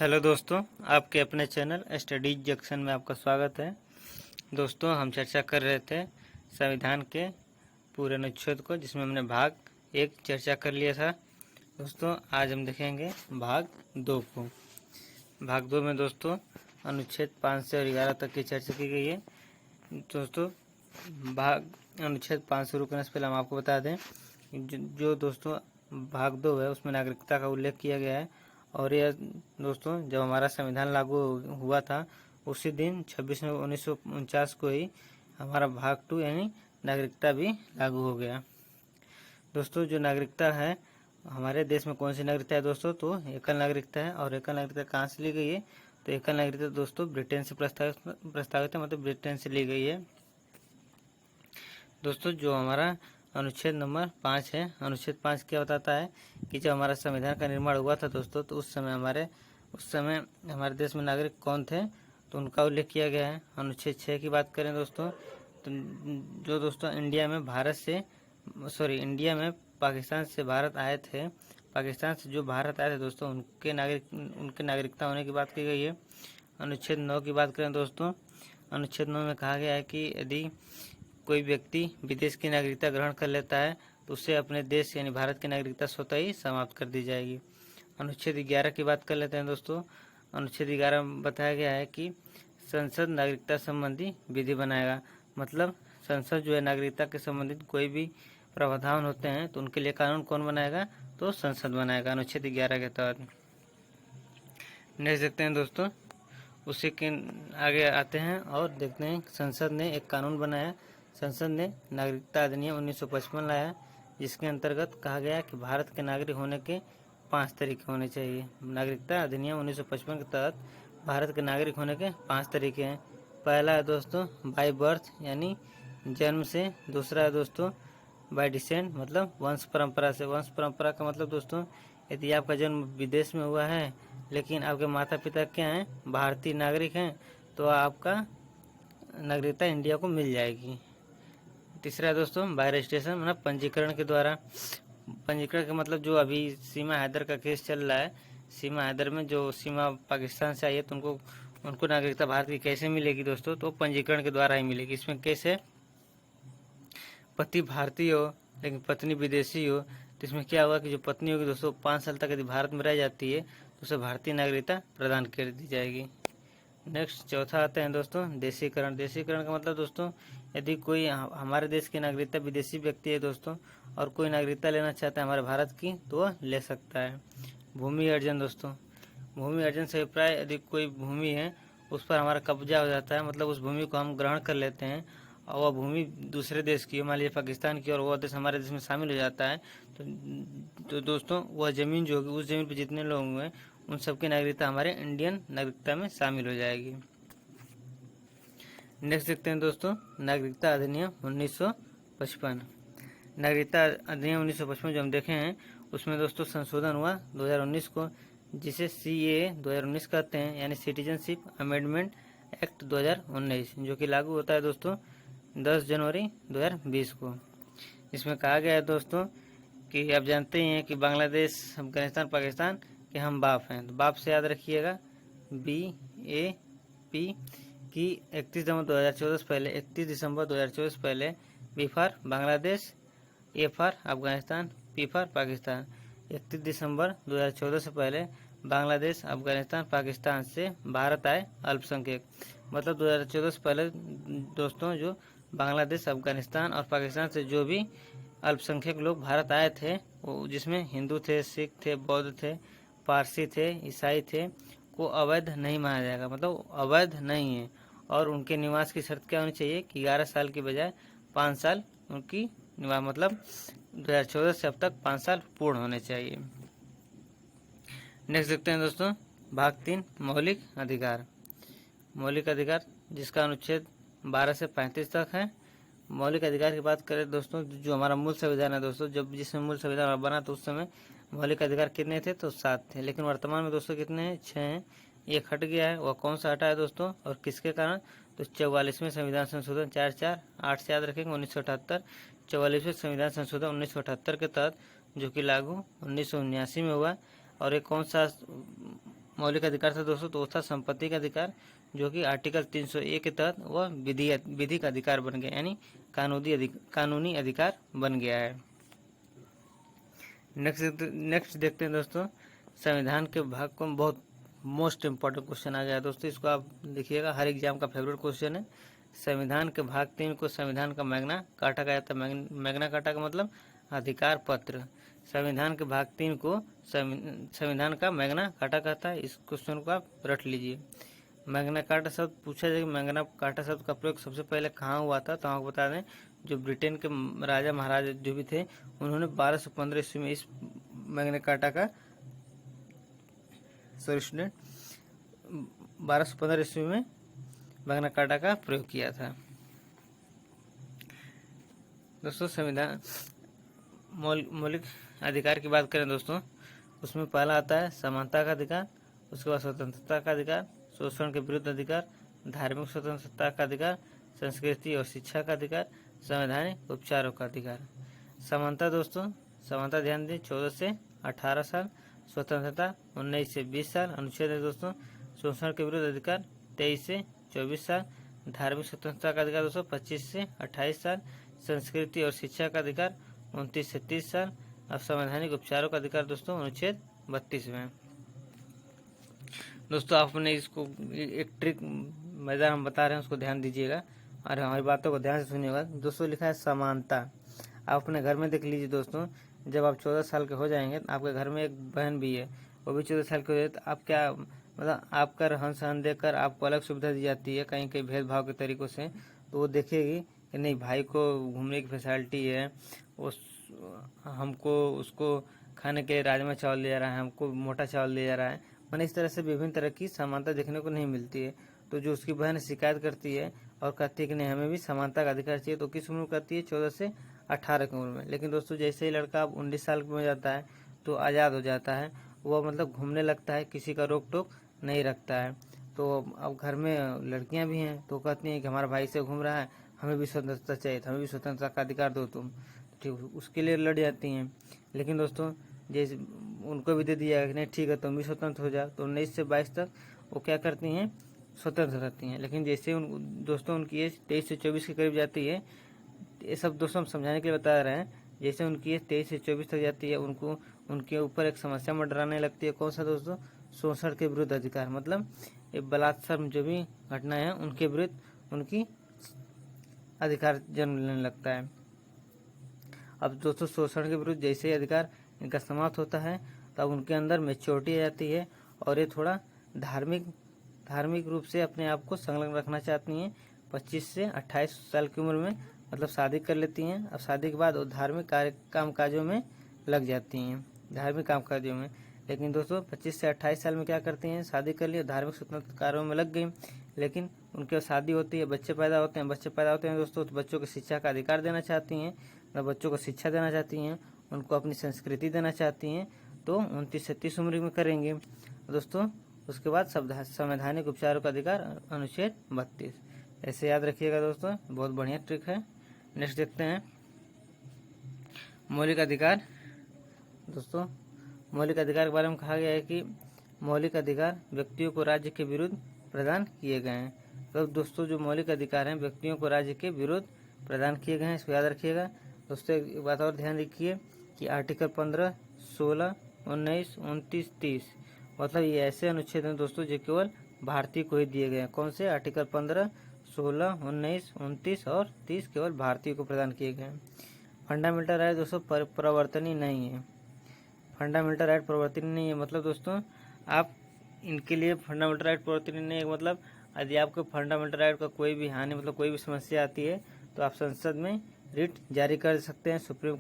Hello दोस्तों, आपके अपने चैनल स्टडीज जंक्शन में आपका स्वागत है। दोस्तों, हम चर्चा कर रहे थे संविधान के पूरे अनुच्छेद को, जिसमें हमने भाग 1 चर्चा कर लिया था। दोस्तों, आज हम देखेंगे भाग 2 को। भाग 2 में दोस्तों अनुच्छेद 5 से और 11 तक की चर्चा की गई है। दोस्तों, अनुच्छेद 5 शुरू करने से पहले हम आपको बता दें जो दोस्तों भाग 2 है उसमें नागरिकता का उल्लेख किया गया है। और यह दोस्तों जब हमारा संविधान लागू हुआ था उसी दिन 26 नवंबर 1949 को ही हमारा भाग 2 यानी नागरिकता भी लागू हो गया। दोस्तों, जो नागरिकता है हमारे देश में कौन सी नागरिकता है दोस्तों, तो एकल नागरिकता है। और एकल नागरिकता कहाँ से ली गई है, तो एकल नागरिकता दोस्तों ब्रिटेन से प्रस्तावित है, मतलब ब्रिटेन से ली गई है। दोस्तों, जो हमारा अनुच्छेद नंबर 5 है, अनुच्छेद 5 क्या बताता है कि जब हमारा संविधान का निर्माण हुआ था दोस्तों, तो उस समय हमारे देश में नागरिक कौन थे, तो उनका उल्लेख किया गया है। अनुच्छेद 6 की बात करें दोस्तों, तो जो दोस्तों इंडिया में पाकिस्तान से भारत आए थे, पाकिस्तान से जो भारत आए थे दोस्तों, उनके नागरिकता होने की बात की गई है। अनुच्छेद 9 की बात करें दोस्तों, अनुच्छेद 9 में कहा गया है कि यदि कोई व्यक्ति विदेश की नागरिकता ग्रहण कर लेता है तो उसे अपने देश यानी भारत की नागरिकता स्वतः ही समाप्त कर दी जाएगी। अनुच्छेद 11 की बात कर लेते हैं दोस्तों। अनुच्छेद 11 में बताया गया है कि संसद नागरिकता संबंधी विधि बनाएगा, मतलब संसद जो है नागरिकता के संबंधित कोई भी प्रावधान होते हैं तो उनके लिए कानून कौन बनाएगा, तो संसद बनाएगा अनुच्छेद 11 के तहत। नेक्स्ट देखते हैं दोस्तों, उसी के आगे आते हैं और देखते हैं संसद ने एक कानून बनाया। संसद ने नागरिकता अधिनियम 1955 लाया, जिसके अंतर्गत कहा गया कि भारत के नागरिक होने के 5 तरीके होने चाहिए। नागरिकता अधिनियम 1955 के तहत भारत के नागरिक होने के 5 तरीके हैं। पहला है दोस्तों बाय बर्थ यानी जन्म से। दूसरा है दोस्तों बाय डिसेंट मतलब वंश परंपरा से। वंश परंपरा का मतलब दोस्तों यदि आपका जन्म विदेश में हुआ है लेकिन आपके माता पिता क्या हैं, भारतीय नागरिक हैं, तो आपका नागरिकता इंडिया को मिल जाएगी। तीसरा है दोस्तों बाय रजिस्ट्रेशन मतलब पंजीकरण के द्वारा। पंजीकरण का मतलब जो अभी सीमा हैदर का केस चल रहा है, सीमा हैदर में जो सीमा पाकिस्तान से आई है तो उनको नागरिकता भारत की कैसे मिलेगी दोस्तों, तो पंजीकरण के द्वारा ही मिलेगी। इसमें कैसे, पति भारतीय हो लेकिन पत्नी विदेशी हो, तो इसमें क्या होगा कि जो पत्नी होगी दोस्तों 5 साल तक यदि भारत में रह जाती है तो उसे भारतीय नागरिकता प्रदान कर दी जाएगी। नेक्स्ट चौथा आते हैं दोस्तों देशीकरण। देशीकरण का मतलब दोस्तों यदि कोई हमारे देश की नागरिकता विदेशी व्यक्ति है दोस्तों और कोई नागरिकता लेना चाहता है हमारे भारत की तो वह ले सकता है। भूमि अर्जन दोस्तों, भूमि अर्जन से अभिप्राय यदि कोई भूमि है उस पर हमारा कब्जा हो जाता है, मतलब उस भूमि को हम ग्रहण कर लेते हैं और वह भूमि दूसरे देश की, मान लीजिए पाकिस्तान की, और वह देश हमारे देश में शामिल हो जाता है तो दोस्तों वह ज़मीन जो होगी उस ज़मीन पर जितने लोग हुए उन सबकी नागरिकता हमारे इंडियन नागरिकता में शामिल हो जाएगी। नेक्स्ट देखते हैं दोस्तों नागरिकता अधिनियम 1955। नागरिकता अधिनियम 1955 जो हम देखे हैं उसमें दोस्तों संशोधन हुआ 2019 को, जिसे CAA 2019 कहते हैं, यानी सिटीजनशिप अमेंडमेंट एक्ट 2019, जो कि लागू होता है दोस्तों 10 जनवरी 2020 को। इसमें कहा गया है दोस्तों कि आप जानते ही हैं कि बांग्लादेश, अफगानिस्तान, पाकिस्तान के हम बाप हैं, तो बाप से याद रखिएगा BAP की 31 दिसंबर 2014 से पहले B for Bangladesh, A for Afghanistan, P for Pakistan. 31 दिसंबर 2014 से पहले बांग्लादेश, अफगानिस्तान, पाकिस्तान से भारत आए अल्पसंख्यक, मतलब 2014 से पहले दोस्तों जो बांग्लादेश, अफगानिस्तान और पाकिस्तान से जो भी अल्पसंख्यक लोग भारत आए थे, वो जिसमें हिंदू थे, सिख थे, बौद्ध थे, पारसी थे, ईसाई थे, को अवैध नहीं माना जाएगा, मतलब अवैध नहीं है। और उनके निवास की शर्त क्या होनी चाहिए कि 11 साल की बजाय 5 साल उनकी निवास, मतलब 2014 से अब तक 5 साल पूर्ण होने चाहिए। नेक्स्ट देखते हैं दोस्तों भाग 3 मौलिक अधिकार। मौलिक अधिकार जिसका अनुच्छेद 12 से 35 तक है। मौलिक अधिकार की बात करें दोस्तों, जो हमारा मूल संविधान है दोस्तों, जब जिसमें मूल संविधान बना तो उस समय मौलिक अधिकार कितने थे, तो 7 थे, लेकिन वर्तमान में दोस्तों कितने हैं, 6 हैं। एक हट गया है, वह कौन सा हटा है दोस्तों और किसके कारण, तो 44वें संविधान संशोधन 448 से याद रखेंगे 1978। 44वें संविधान संशोधन 1978 के तहत जो कि लागू 1979 में हुआ। और एक कौन सा मौलिक अधिकार था दोस्तों, तो वो था संपत्ति का अधिकार, जो कि आर्टिकल 301 के तहत वह विधिक अधिकार बन गया, यानी कानूनी अधिकार बन गया है। नेक्स्ट देखते हैं दोस्तों, संविधान के भाग को बहुत मोस्ट इम्पोर्टेंट क्वेश्चन आ गया है दोस्तों, इसको आप देखिएगा, हर एग्जाम का फेवरेट क्वेश्चन है। संविधान के भाग 3 को संविधान का मैग्ना कार्टा कहा जाता है। मैग्ना कार्टा का मतलब अधिकार पत्र। संविधान के भाग 3 को संविधान का मैग्ना कार्टा कहता है। इस क्वेश्चन को आप रट लीजिए। मैग्ना कार्टा शब्द पूछा जाए, मैग्ना कार्टा शब्द का प्रयोग सबसे पहले कहाँ हुआ था, तो आपको बता दें, जो ब्रिटेन के राजा महाराजा जो भी थे, उन्होंने 1215 ईस्वी में इस मैग्ना कार्टा का 1215 ईस्वी में मैग्ना कार्टा का प्रयोग किया था। दोस्तों संविधान मौलिक अधिकार की बात करें दोस्तों, उसमें पहला आता है समानता का अधिकार, उसके बाद स्वतंत्रता का अधिकार, शोषण के विरुद्ध अधिकार, धार्मिक स्वतंत्रता का अधिकार, संस्कृति और शिक्षा का अधिकार, संवैधानिक उपचारों का अधिकार। समानता दोस्तों, समानता ध्यान दें, 14 से 18 साल, स्वतंत्रता 19 से 20 साल। अनुच्छेद है दोस्तों, शोषण के विरुद्ध अधिकार 23 से 24 साल, धार्मिक स्वतंत्रता का अधिकार दोस्तों 25 से 28 साल, संस्कृति और शिक्षा का अधिकार 29 से 30 साल। अब संवैधानिक उपचारों का अधिकार दोस्तों अनुच्छेद 32 में। दोस्तों आपने इसको एक ट्रिक मजेदार हम बता रहे हैं, उसको ध्यान दीजिएगा और हमारी बातों को ध्यान से सुनिएगा। दोस्तों लिखा है समानता। आप अपने घर में देख लीजिए दोस्तों, जब आप 14 साल के हो जाएंगे, आपके घर में एक बहन भी है, वो भी 14 साल की हो जाए, तो आप क्या मतलब आपका रहन सहन देखकर आपको अलग सुविधा दी जाती है कहीं कहीं भेदभाव के तरीकों से, तो वो देखेगी कि नहीं भाई को घूमने की फैसिलिटी है, हमको उसको खाने के लिए राजमा चावल दिया जा रहा है, हमको मोटा चावल दिया जा रहा है। मैंने इस तरह से विभिन्न तरह की समानता देखने को नहीं मिलती है। तो जो उसकी बहन शिकायत करती है और कहती है कि नहीं हमें भी समानता का अधिकार चाहिए, तो किस उम्र में करती है, 14 से 18 की उम्र में। लेकिन दोस्तों जैसे ही लड़का अब 19 साल में हो जाता है तो आज़ाद हो जाता है, वो मतलब घूमने लगता है, किसी का रोक टोक नहीं रखता है। तो अब घर में लड़कियां भी हैं, तो कहती हैं कि हमारा भाई से घूम रहा है, हमें भी स्वतंत्रता चाहिए, हमें भी स्वतंत्रता का अधिकार दो तुम, ठीक उसके लिए लड़ जाती हैं। लेकिन दोस्तों जैसे उनको भी दे दिया कि नहीं ठीक है तुम भी स्वतंत्र हो जाओ, तो 19 से 22 तक वो क्या करती हैं, स्वतंत्र रहती हैं। लेकिन जैसे दोस्तों उनकी एज 23 से 24 के करीब जाती है, ये सब दोस्तों हम समझाने के लिए बता रहे हैं, जैसे उनकी एज 23 से 24 तक जाती है, उनको उनके ऊपर एक समस्या मंडराने लगती है। कौन सा दोस्तों, शोषण के विरुद्ध अधिकार, मतलब ये बलात्कार में जो भी घटनाएं हैं उनके विरुद्ध उनकी अधिकार जन्म लेने लगता है। अब दोस्तों शोषण के विरुद्ध जैसे ही अधिकार इनका समाप्त होता है, तब उनके अंदर मैच्योरिटी आ जाती है और ये थोड़ा धार्मिक रूप से अपने आप को संलग्न रखना चाहती हैं। 25 से 28 साल की उम्र में मतलब शादी कर लेती हैं। अब शादी के बाद वो धार्मिक काम काजों में लग जाती हैं, धार्मिक काम काजों में। लेकिन दोस्तों 25 से 28 साल में क्या करती हैं, शादी कर ली, धार्मिक स्वतंत्र कार्यों में लग गई। लेकिन उनके शादी होती है, बच्चे पैदा होते हैं दोस्तों, तो बच्चों को शिक्षा का अधिकार देना चाहती हैं, बच्चों को शिक्षा देना चाहती हैं, उनको अपनी संस्कृति देना चाहती हैं। तो 29 से 30 उम्र में करेंगे दोस्तों। उसके बाद संवैधानिक उपचारों का अधिकार अनुच्छेद 32, ऐसे याद रखिएगा दोस्तों, बहुत बढ़िया ट्रिक है। नेक्स्ट देखते हैं मौलिक अधिकार। दोस्तों मौलिक अधिकार के बारे में कहा गया है कि मौलिक अधिकार व्यक्तियों को राज्य के विरुद्ध प्रदान किए गए हैं। तो दोस्तों जो मौलिक अधिकार हैं व्यक्तियों को राज्य के विरुद्ध प्रदान किए गए हैं, इसको याद रखिएगा दोस्तों। एक बात और ध्यान रखिए कि आर्टिकल 15, 16, 19, 29, 30 मतलब ये ऐसे अनुच्छेद हैं दोस्तों जो केवल भारतीय को ही दिए गए हैं। कौन से, आर्टिकल 15, 16, 19, 29 और 30 केवल भारतीय को प्रदान किए गए हैं। फंडामेंटल राइट दोस्तों परिवर्तनीय नहीं है, फंडामेंटल राइट परिवर्तनीय नहीं है। मतलब दोस्तों आप इनके लिए फंडामेंटल राइट परिवर्तनीय नहीं है, मतलब यदि आपको फंडामेंटल राइट का कोई भी हानि मतलब कोई भी समस्या आती है तो आप संसद में रिट जारी कर सकते हैं, सुप्रीम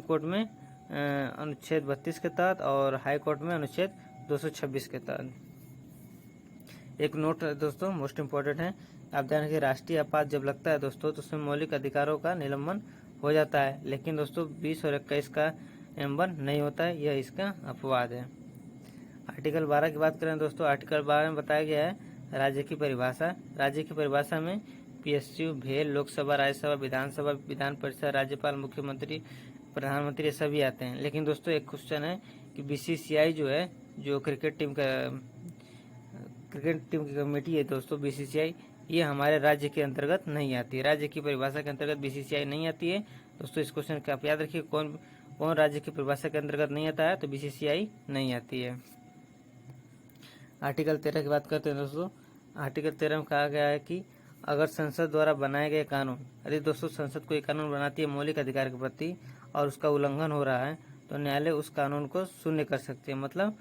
कोर्ट में अनुच्छेद 32 के तहत और हाई कोर्ट में अनुच्छेद 226 के तहत। एक नोट दोस्तों मोस्ट इम्पोर्टेंट है, आप ध्यान रखिए, राष्ट्रीय आपात जब लगता है दोस्तों तो उसमें मौलिक अधिकारों का निलंबन हो जाता है, लेकिन दोस्तों 20 और 21 का निलंबन नहीं होता है, यह इसका अपवाद है। आर्टिकल 12 की बात करें दोस्तों, आर्टिकल 12 में बताया गया है राज्य की परिभाषा। राज्य की परिभाषा में PSU, भेल, लोकसभा, राज्यसभा, विधानसभा, विधान परिषद, राज्यपाल, मुख्यमंत्री, प्रधानमंत्री ये सभी आते हैं। लेकिन दोस्तों एक क्वेश्चन है कि BCCI जो है जो क्रिकेट टीम की कमेटी है दोस्तों BCCI, ये हमारे राज्य के अंतर्गत नहीं आती है। राज्य की परिभाषा के अंतर्गत BCCI नहीं आती है दोस्तों। इस क्वेश्चन का आप याद रखिए, कौन राज्य की परिभाषा के अंतर्गत नहीं आता है, तो BCCI नहीं आती है। आर्टिकल 13 की बात करते हैं दोस्तों। आर्टिकल 13 में कहा गया है कि अगर संसद द्वारा बनाए गए कानून, यदि दोस्तों संसद कोई कानून बनाती है मौलिक अधिकार के प्रति और उसका उल्लंघन हो रहा है, तो न्यायालय उस कानून को शून्य कर सकती है, मतलब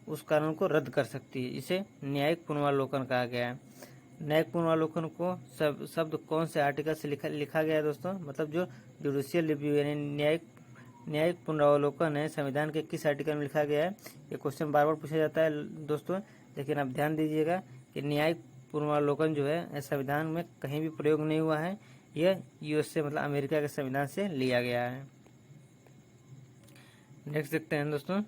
उस कानून को रद्द कर सकती है। इसे न्यायिक पुनर्वालोकन कहा गया है। न्यायिक पुनर्वालोकन को शब्द कौन से आर्टिकल से लिखा गया है दोस्तों, मतलब जो जुडिशियल रिव्यू यानी न्यायिक पुनरावलोकन है, संविधान के किस आर्टिकल में लिखा गया है। ये क्वेश्चन बार बार पूछा जाता है दोस्तों, लेकिन आप ध्यान दीजिएगा कि न्यायिक पुनरावलोकन जो है संविधान में कहीं भी प्रयोग नहीं हुआ है। यह USA मतलब अमेरिका के संविधान से लिया गया है। नेक्स्ट देखते हैं दोस्तों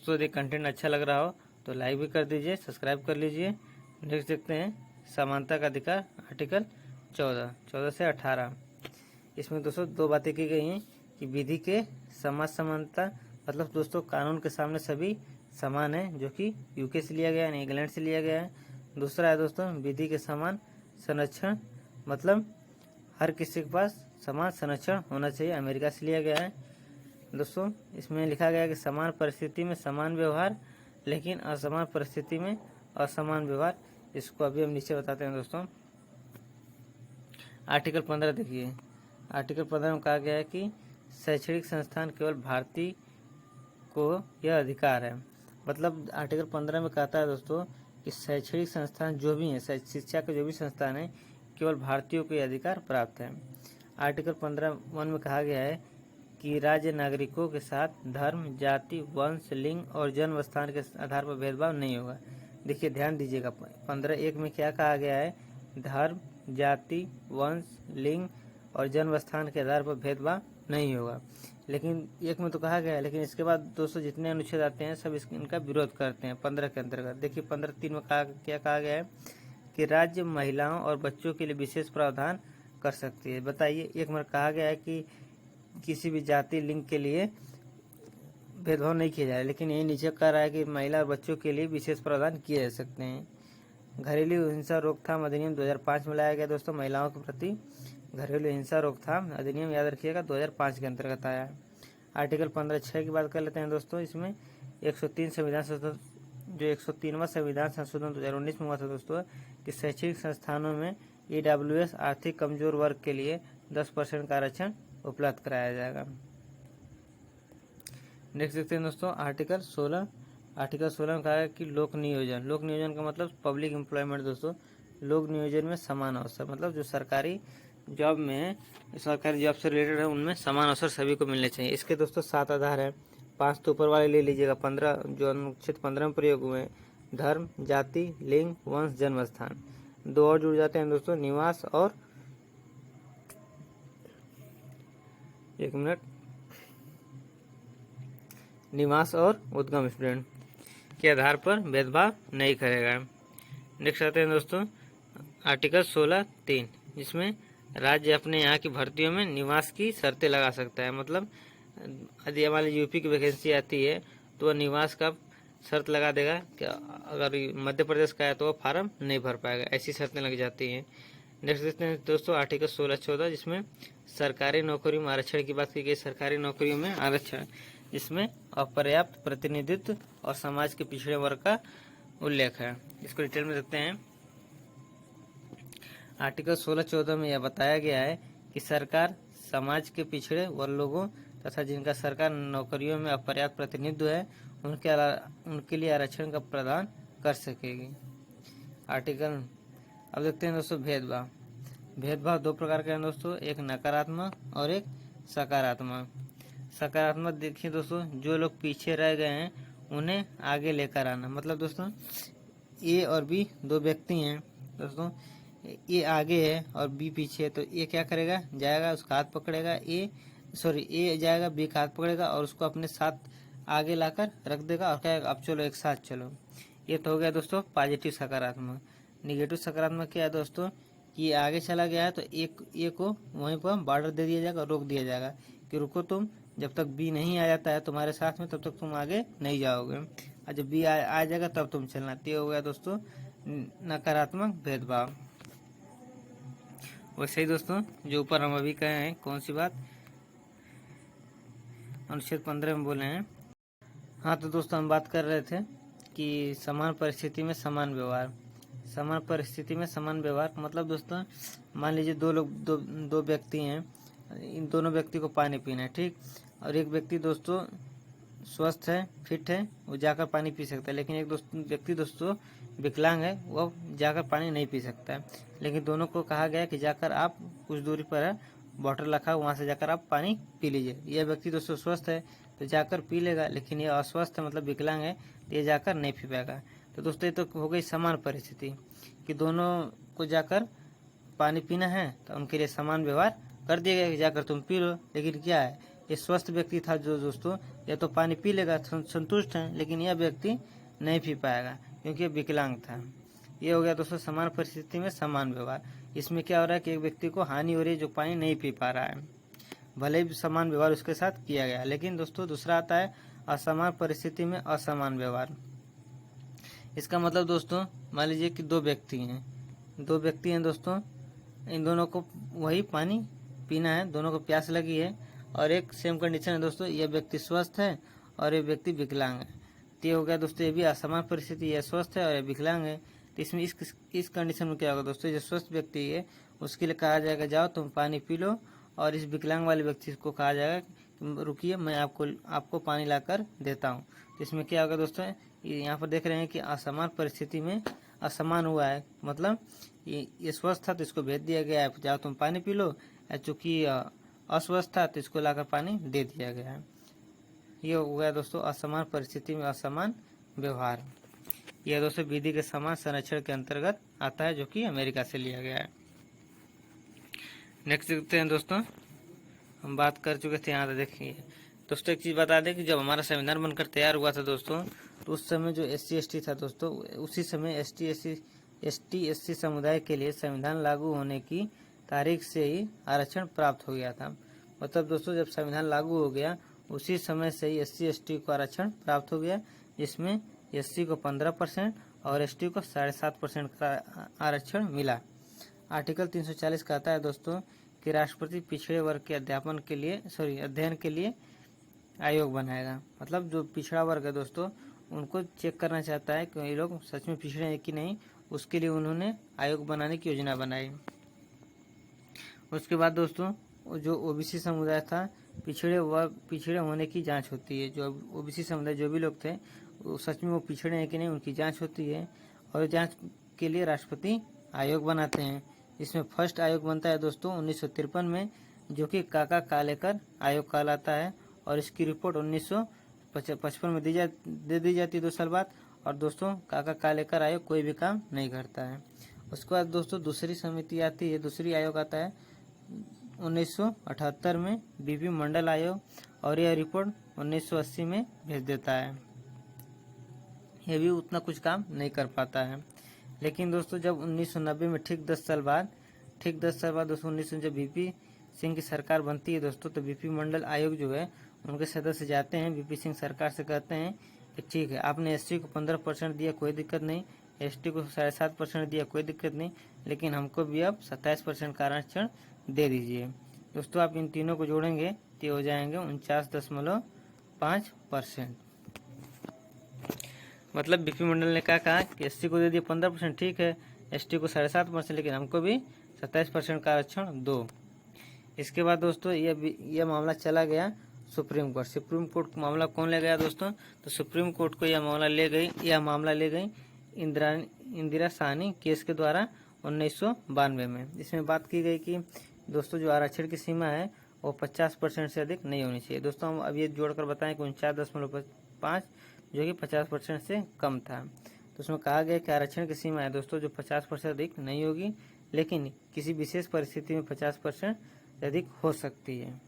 यदि कंटेंट अच्छा लग रहा हो तो लाइक भी कर दीजिए, सब्सक्राइब कर लीजिए। नेक्स्ट देखते हैं समानता का अधिकार, आर्टिकल 14 से 18। इसमें दोस्तों दो बातें की गई हैं कि विधि के समाज समानता, मतलब दोस्तों कानून के सामने सभी समान है, जो कि UK से लिया गया है, इंग्लैंड से लिया गया है। दूसरा है दोस्तों विधि के समान संरक्षण, मतलब हर किसी के पास समान संरक्षण होना चाहिए, अमेरिका से लिया गया है। दोस्तों इसमें लिखा गया है कि समान परिस्थिति में समान व्यवहार, लेकिन असमान परिस्थिति में असमान व्यवहार। इसको अभी हम नीचे बताते हैं दोस्तों। आर्टिकल 15 देखिए। आर्टिकल 15 में कहा गया है कि शैक्षणिक संस्थान केवल भारतीय को यह अधिकार है, मतलब आर्टिकल 15 में कहता है दोस्तों कि शैक्षणिक संस्थान जो भी हैं, शिक्षा के जो भी संस्थान हैं, केवल भारतीयों को यह अधिकार प्राप्त है। आर्टिकल 15(1) में कहा गया है कि राज्य नागरिकों के साथ धर्म, जाति, वंश, लिंग और जन्म स्थान के आधार पर भेदभाव नहीं होगा। देखिए ध्यान दीजिएगा, 15(1) में क्या कहा गया है, धर्म, जाति, वंश, लिंग और जन्म स्थान के आधार पर भेदभाव नहीं होगा। लेकिन 1 में तो कहा गया है, लेकिन इसके बाद दोस्तों जितने अनुच्छेद आते हैं सब इनका विरोध करते हैं 15 के अंतर्गत। देखिए 15(3) में क्या कहा गया है कि राज्य महिलाओं और बच्चों के लिए विशेष प्रावधान कर सकती है। बताइए, 1 में कहा गया है कि किसी भी जाति, लिंग के लिए भेदभाव नहीं किया जाए, लेकिन यही नीचे कह रहा है कि महिला और बच्चों के लिए विशेष प्रावधान किए जा सकते हैं। घरेलू हिंसा रोकथाम अधिनियम 2005 में लाया गया दोस्तों, महिलाओं के प्रति घरेलू हिंसा रोकथाम अधिनियम याद रखिएगा 2005 के अंतर्गत आया है। आर्टिकल 15(6) की बात कर लेते हैं दोस्तों। इसमें 103 संविधान संशोधन, जो 103वां संविधान संशोधन 2019 में हुआ था दोस्तों, कि शैक्षणिक संस्थानों में EWS आर्थिक कमजोर वर्ग के लिए 10% का आरक्षण उपलब्ध कराया जाएगा। नेक्स्ट देखते हैं दोस्तों आर्टिकल 16। आर्टिकल 16 में कहा है कि लोक नियोजन का मतलब पब्लिक एम्प्लॉयमेंट दोस्तों। लोक नियोजन में समान अवसर, मतलब जो सरकारी जॉब में, सरकारी जॉब से रिलेटेड है, उनमें समान अवसर सभी को मिलने चाहिए। इसके दोस्तों 7 आधार है, 5 तो ऊपर वाले ले लीजिएगा, 15 जो अनुच्छेद 15 में प्रयोग हुए हैं, धर्म, जाति, लिंग, वंश, जन्म स्थान। 2 और जुड़ जाते हैं दोस्तों, निवास और निवास और उद्गम स्टूडेंट के आधार पर भेदभाव नहीं करेगा। नेक्स्ट आते हैं दोस्तों आर्टिकल 16(3), जिसमें राज्य अपने यहाँ की भर्तियों में निवास की शर्तें लगा सकता है। मतलब यदि हमारे UP की वैकेंसी आती है तो वह निवास का शर्त लगा देगा कि अगर मध्य प्रदेश का है तो वह फार्म नहीं भर पाएगा, ऐसी शर्तें लग जाती हैं। नेक्स्ट देखते हैं दोस्तों आर्टिकल 16(14), जिसमें सरकारी नौकरियों में आरक्षण की बात की गई। सरकारी नौकरियों में आरक्षण, जिसमें अपर्याप्त प्रतिनिधित्व और समाज के पिछड़े वर्ग का उल्लेख है। इसको डिटेल में देखते हैं। आर्टिकल 16(14) में यह बताया गया है कि सरकार समाज के पिछड़े वर्ग लोगों तथा जिनका सरकार नौकरियों में अपर्याप्त प्रतिनिधित्व है उनके लिए आरक्षण का प्रदान कर सकेगी। आर्टिकल अब देखते हैं दोस्तों भेदभाव 2 प्रकार के हैं दोस्तों, एक नकारात्मक और एक सकारात्मक। सकारात्मक देखिए दोस्तों, जो लोग पीछे रह गए हैं उन्हें आगे लेकर आना। मतलब दोस्तों A और B 2 व्यक्ति हैं दोस्तों, A आगे है और B पीछे है, तो A क्या करेगा, जाएगा उसका हाथ पकड़ेगा, A जाएगा B का हाथ पकड़ेगा और उसको अपने साथ आगे लाकर रख देगा और कहेगा अब चलो एक साथ चलो। ये तो हो गया दोस्तों पॉजिटिव सकारात्मक। निगेटिव सकारात्मक क्या है दोस्तों, कि आगे चला गया है तो A को वहीं पर बॉर्डर दे दिया जाएगा, रोक दिया जाएगा कि रुको तुम, जब तक B नहीं आ जाता है तुम्हारे साथ में तब तक तुम आगे नहीं जाओगे। और जब बी आ जाएगा तब तुम चलना। तो ये हो गया दोस्तों नकारात्मक भेदभाव। वैसे ही दोस्तों जो ऊपर हम अभी कहे हैं, कौन सी बात, अनुच्छेद 15 में बोले हैं। हाँ तो दोस्तों हम बात कर रहे थे कि समान परिस्थिति में समान व्यवहार। समान परिस्थिति में समान व्यवहार मतलब दोस्तों मान लीजिए दो व्यक्ति हैं, इन दोनों व्यक्ति को पानी पीना है, ठीक। और एक व्यक्ति दोस्तों स्वस्थ है, फिट है, वो जाकर पानी पी सकता है। लेकिन एक व्यक्ति दोस्तों विकलांग है, वो जाकर पानी नहीं पी सकता है। लेकिन दोनों को कहा गया कि जाकर आप कुछ दूरी पर है, बॉटल रखा, वहाँ से जाकर आप पानी पी लीजिए। यह व्यक्ति दोस्तों स्वस्थ है तो जाकर पी लेगा, लेकिन ये अस्वस्थ है मतलब विकलांग है तो ये जाकर नहीं पी पाएगा। तो दोस्तों ये तो हो गई समान परिस्थिति कि दोनों को जाकर पानी पीना है, तो उनके लिए समान व्यवहार कर दिया गया कि जाकर तुम पी लो। लेकिन क्या है, ये स्वस्थ व्यक्ति था जो दोस्तों, यह तो पानी पी लेगा, संतुष्ट है, लेकिन यह व्यक्ति नहीं पी पाएगा क्योंकि विकलांग था। ये हो गया दोस्तों समान परिस्थिति में समान व्यवहार। इसमें क्या हो रहा है कि एक व्यक्ति को हानि हो रही है जो पानी नहीं पी पा रहा है, भले ही समान व्यवहार उसके साथ किया गया। लेकिन दोस्तों दूसरा आता है असमान परिस्थिति में असमान व्यवहार। इसका मतलब दोस्तों मान लीजिए कि दो व्यक्ति हैं दोस्तों, इन दोनों को वही पानी पीना है, दोनों को प्यास लगी है, और एक सेम कंडीशन है दोस्तों, यह व्यक्ति स्वस्थ है और ये व्यक्ति विकलांग है। तो ये हो गया दोस्तों, ये भी असमान परिस्थिति, यह स्वस्थ है और यह विकलांग है। तो इसमें इस कंडीशन में क्या होगा दोस्तों, जो स्वस्थ व्यक्ति है उसके लिए कहा जाएगा जाओ तुम पानी पी लो, और इस विकलांग वाले व्यक्ति को कहा जाएगा रुकिए मैं आपको पानी लाकर देता हूँ। तो इसमें क्या होगा दोस्तों, यहाँ पर देख रहे हैं कि असमान परिस्थिति में असमान हुआ है, मतलब ये स्वस्थ था तो इसको भेज दिया गया है जाओ तुम पानी पी लो, चूँकि अस्वस्थ था तो इसको लाकर पानी दे दिया गया है। ये हो गया दोस्तों असमान परिस्थिति में असमान व्यवहार। यह दोस्तों विधि के समान संरक्षण के अंतर्गत आता है, जो कि अमेरिका से लिया गया है। नेक्स्ट देखते हैं दोस्तों, हम बात कर चुके थे यहाँ तक। देखिए दोस्तों एक चीज़ बता दें कि जब हमारा संविधान बनकर तैयार हुआ था दोस्तों, तो उस समय जो SC/ST था दोस्तों, उसी समय ST/SC समुदाय के लिए संविधान लागू होने की तारीख से ही आरक्षण प्राप्त हो गया था। मतलब दोस्तों जब संविधान लागू हो गया उसी समय से ही SC/ST को आरक्षण प्राप्त हो गया, जिसमें SC को 15% और ST को 7.5% का आरक्षण मिला। आर्टिकल 340 कहता है दोस्तों कि राष्ट्रपति पिछड़े वर्ग के अध्ययन के लिए आयोग बनाएगा। मतलब जो पिछड़ा वर्ग है दोस्तों, उनको चेक करना चाहता है कि ये लोग सच में पिछड़े हैं कि नहीं, उसके लिए उन्होंने आयोग बनाने की योजना बनाई। उसके बाद दोस्तों जो OBC समुदाय था, पिछड़े होने की जांच होती है। जो OBC समुदाय जो भी लोग थे वो सच में वो पिछड़े हैं कि नहीं, उनकी जांच होती है, और जांच के लिए राष्ट्रपति आयोग बनाते हैं। इसमें फर्स्ट आयोग बनता है दोस्तों 1953 में, जो कि काका कालेकर आयोग कहलाता है, और इसकी रिपोर्ट 1955 में दे दी जाती है 2 साल बाद। और दोस्तों काका कालेकर आयोग कोई भी काम नहीं करता है। उसके बाद दोस्तों दूसरी समिति आती है, दूसरी आयोग आता है 1978 में, BP मंडल आयोग, और यह रिपोर्ट 1980 में भेज देता है। यह भी उतना कुछ काम नहीं कर पाता है। लेकिन दोस्तों जब 1990 में ठीक 10 साल बाद दोस्तों 1900 जब BP सिंह की सरकार बनती है दोस्तों, तो BP मंडल आयोग जो है उनके सदस्य जाते हैं BP सिंह सरकार से, कहते हैं कि ठीक है आपने SC को 15% दिया कोई दिक्कत नहीं, ST को 7.5% दिया कोई दिक्कत नहीं, लेकिन हमको भी अब 27% का आरक्षण दे दीजिए। दोस्तों आप इन तीनों को जोड़ेंगे तो हो जाएंगे 49.5%। मतलब BP मंडल ने क्या कहा कि SC को दे दिए 15%, ठीक है, ST को 7.5%, लेकिन हमको भी 27% का आरक्षण दो। इसके बाद दोस्तों यह मामला चला गया सुप्रीम कोर्ट। मामला कौन ले गया दोस्तों, तो सुप्रीम कोर्ट को यह मामला ले गई इंदिरा साहनी केस के द्वारा 1992 में। इसमें बात की गई कि दोस्तों जो आरक्षण की सीमा है वो 50% से अधिक नहीं होनी चाहिए। दोस्तों हम अब ये जोड़कर बताएं कि 49.5 जो कि 50% से कम था। तो उसमें कहा गया कि आरक्षण की सीमा है दोस्तों जो 50% अधिक नहीं होगी, लेकिन किसी विशेष परिस्थिति में 50% से अधिक हो सकती है।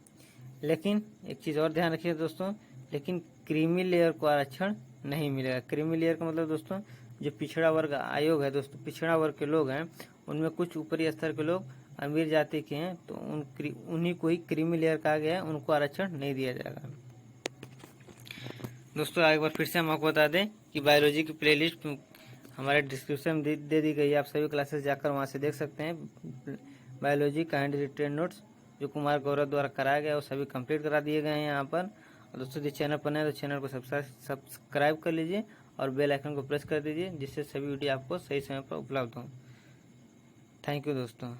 लेकिन एक चीज़ और ध्यान रखिए दोस्तों, लेकिन क्रीमी लेयर को आरक्षण नहीं मिलेगा। क्रीमी लेयर का मतलब दोस्तों जो पिछड़ा वर्ग आयोग है दोस्तों, पिछड़ा वर्ग के लोग हैं उनमें कुछ ऊपरी स्तर के लोग अमीर जाति के हैं, तो उन्हीं को ही क्रीमी लेयर कहा गया है, उनको आरक्षण नहीं दिया जाएगा। दोस्तों एक बार फिर से हम आपको बता दें की बायोलॉजी की प्लेलिस्ट हमारे डिस्क्रिप्शन में दे दी गई है। आप सभी क्लासेस जाकर वहाँ से देख सकते हैं। बायोलॉजी का हैंड रिटेन नोट्स जो कुमार गौरव द्वारा कराया गया वो सभी कंप्लीट करा दिए गए हैं यहाँ पर। और दोस्तों यदि चैनल पर नए तो चैनल को सब्सक्राइब कर लीजिए और बेल आइकन को प्रेस कर दीजिए, जिससे सभी वीडियो आपको सही समय पर उपलब्ध हो। थैंक यू दोस्तों।